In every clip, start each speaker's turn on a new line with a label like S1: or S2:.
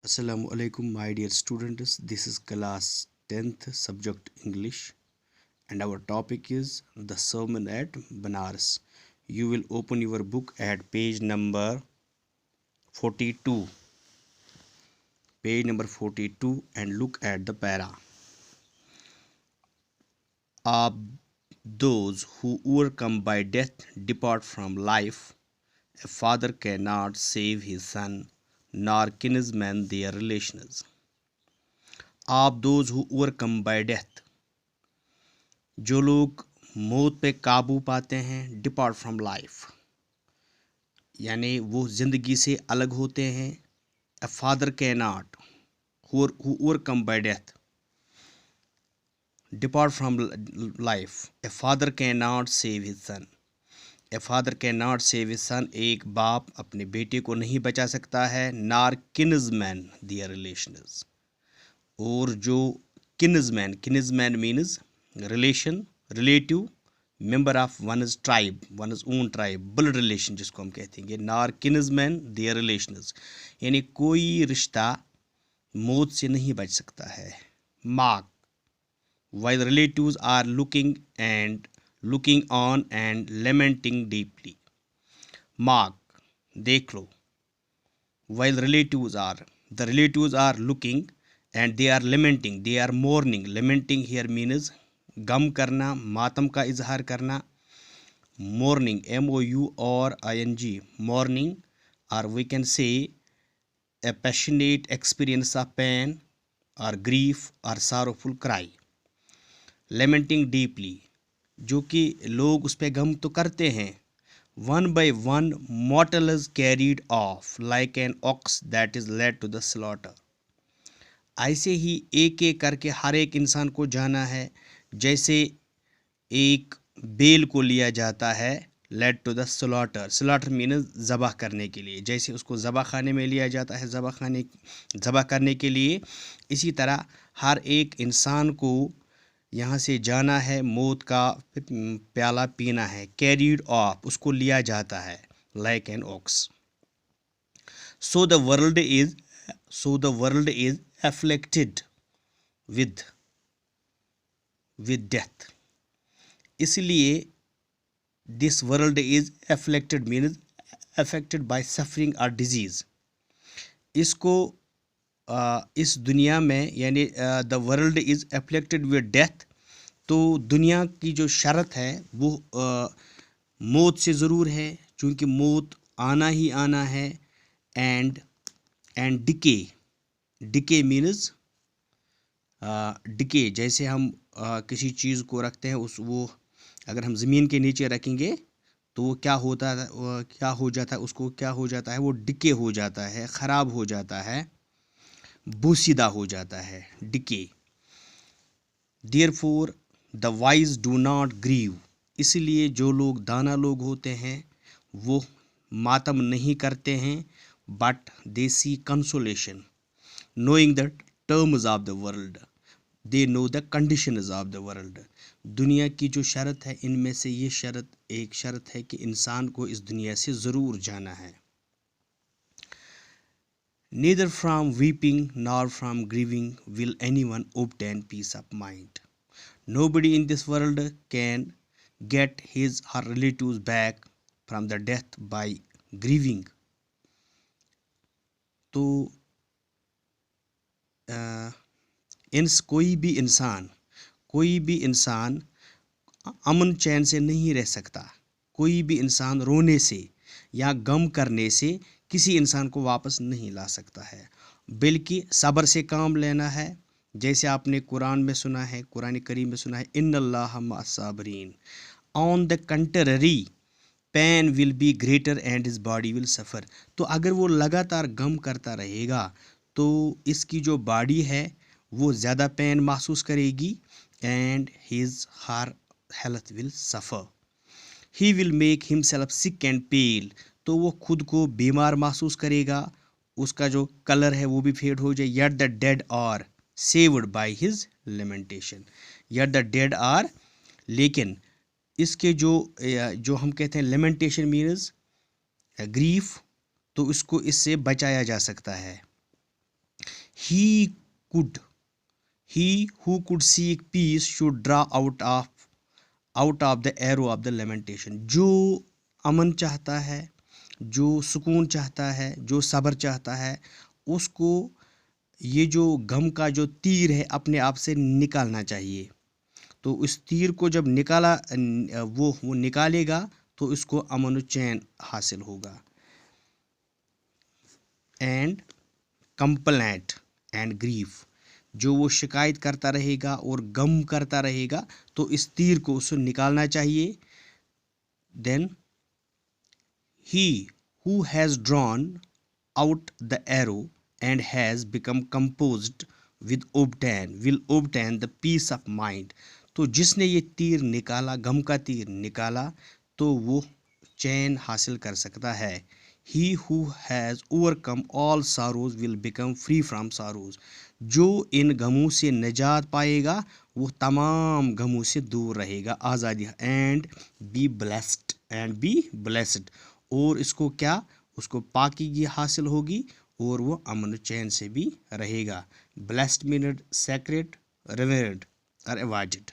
S1: Assalamu alaikum, my dear students. This is class 10th subject English, and our topic is the sermon at Banaras. You will open your book at page number 42. Page number 42 and look at the para. Those who overcome by death depart from life. A father cannot save his son, nor kinsmen their relations. those who overcome by death, जो लोग मौत पे काबू पाते हैं, depart from life यानी वो ज़िंदगी से अलग होते हैं. A father can not who overcome bye death depart from life. A father can not save his son. A father can not save his son. एक बाप अपने बेटे को नहीं बचा सकता है. नार किन्समैन दियर रिलेशंस. और जो kinsman means relation, relative, member of one is tribe, one is own tribe, blood relation जिसको हम कहते हैं. नार किन्समैन देयर रिलेशंस यानी कोई रिश्ता मौत से नहीं बच सकता है. Mark while relatives are looking on and lamenting deeply. Mark, देख लो. while the relatives are looking and they are lamenting, they are mourning. Lamenting here means गम करना, मातम का इजहार करना. mourning, MOURING, mourning, or we can say a passionate experience of pain or grief or sorrowful cry. lamenting deeply, जो कि लोग उस पर गम तो करते हैं. one by one mortal is carried off like an ox that is led to the slaughter. ऐसे ही एक एक करके हर एक इंसान को जाना है जैसे एक बेल को लिया जाता है. Led to the slaughter. Slaughter means ज़बह करने के लिए. जैसे उसको ज़बह खाने में लिया जाता है ज़बह करने के लिए, इसी तरह हर एक इंसान को यहाँ से जाना है, मौत का प्याला पीना है. कैरीड ऑफ, उसको लिया जाता है. Like an ox. So the world is afflicted with death. इसलिए this world is afflicted means affected by suffering or disease. इसको इस दुनिया में यानी the world is afflicted with death. तो दुनिया की जो शर्त है वो मौत से ज़रूर है, क्योंकि मौत आना ही आना है. And decay means decay. जैसे हम किसी चीज़ को रखते हैं, वो अगर हम ज़मीन के नीचे रखेंगे तो वो क्या हो जाता है, उसको क्या हो जाता है, वो डिके हो जाता है, ख़राब हो जाता है, बोसीदा हो जाता है. Decay. Therefore the wise do not grieve. इसलिए जो लोग दाना लोग होते हैं वो मातम नहीं करते हैं. But they see consolation knowing the terms of the world. They know the conditions of the world. दुनिया की जो शर्त है, इनमें से ये एक शर्त है कि इंसान को इस दुनिया से ज़रूर जाना है. Neither from weeping nor from grieving will anyone obtain peace of mind. Nobody in this world can get his or relatives back from the death by grieving. तो कोई भी इंसान अमन चैन से नहीं रह सकता. कोई भी इंसान रोने से या गम करने से किसी इंसान को वापस नहीं ला सकता है, बल्कि सब्र से काम लेना है. जैसे आपने कुरान करीम में सुना है, इन्नल्लाह मअस-साबिरीन. On the contrary pain will be greater and his body will suffer. तो अगर वो लगातार गम करता रहेगा तो इसकी जो बॉडी है वो ज़्यादा पेन महसूस करेगी. And his her health will suffer. He will make himself sick and pale. तो वो खुद को बीमार महसूस करेगा, उसका जो कलर है वो भी फेड हो जाए. Yet the dead are saved by his lamentation. Yet the dead are, लेकिन इसके जो हम कहते हैं लेमेंटेशन मीन्स ग्रीफ, तो इसको इससे बचाया जा सकता है. he could he who could seek peace should draw out of the arrow of the lamentation। जो अमन चाहता है, जो सुकून चाहता है, जो सब्र चाहता है, उसको ये जो गम का जो तीर है अपने आप से निकालना चाहिए। तो इस तीर को जब निकाला वो निकालेगा तो इसको अमन व चैन हासिल होगा। एंड कंप्लेंट एंड ग्रीफ, जो वो शिकायत करता रहेगा और गम करता रहेगा तो इस तीर को उसे निकालना चाहिए। Then he who has drawn out the arrow and has become composed will obtain the peace of mind। तो जिसने ये तीर निकाला, गम का तीर निकाला, तो वो चैन हासिल कर सकता है। he who has overcome all sorrows will become free from sorrows। जो इन गमों से निजात पाएगा वो तमाम गमों से दूर रहेगा, आज़ादी। एंड बी ब्लेस्ड, और इसको क्या, उसको पाकीगी हासिल होगी और वो अमन चैन से भी रहेगा। ब्लेस्ड मीन्स सेक्रेड, रिवेरेंड और अवॉइडेड।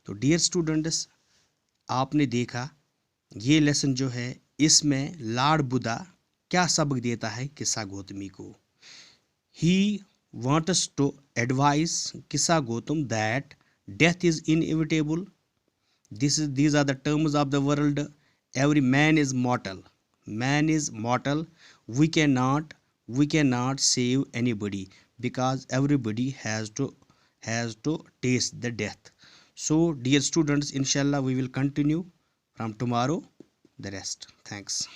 S1: तो डियर स्टूडेंट्स, आपने देखा ये लेसन जो है, इसमें लॉर्ड बुद्धा क्या सबक देता है किस्सा गौतमी को। ही wants to advise किस्सा Gautam that death is inevitable। These are the terms of the world। Every man is mortal। Man is mortal। We cannot save anybody because everybody has to taste the death। So dear students, inshallah we will continue from tomorrow the rest। Thanks।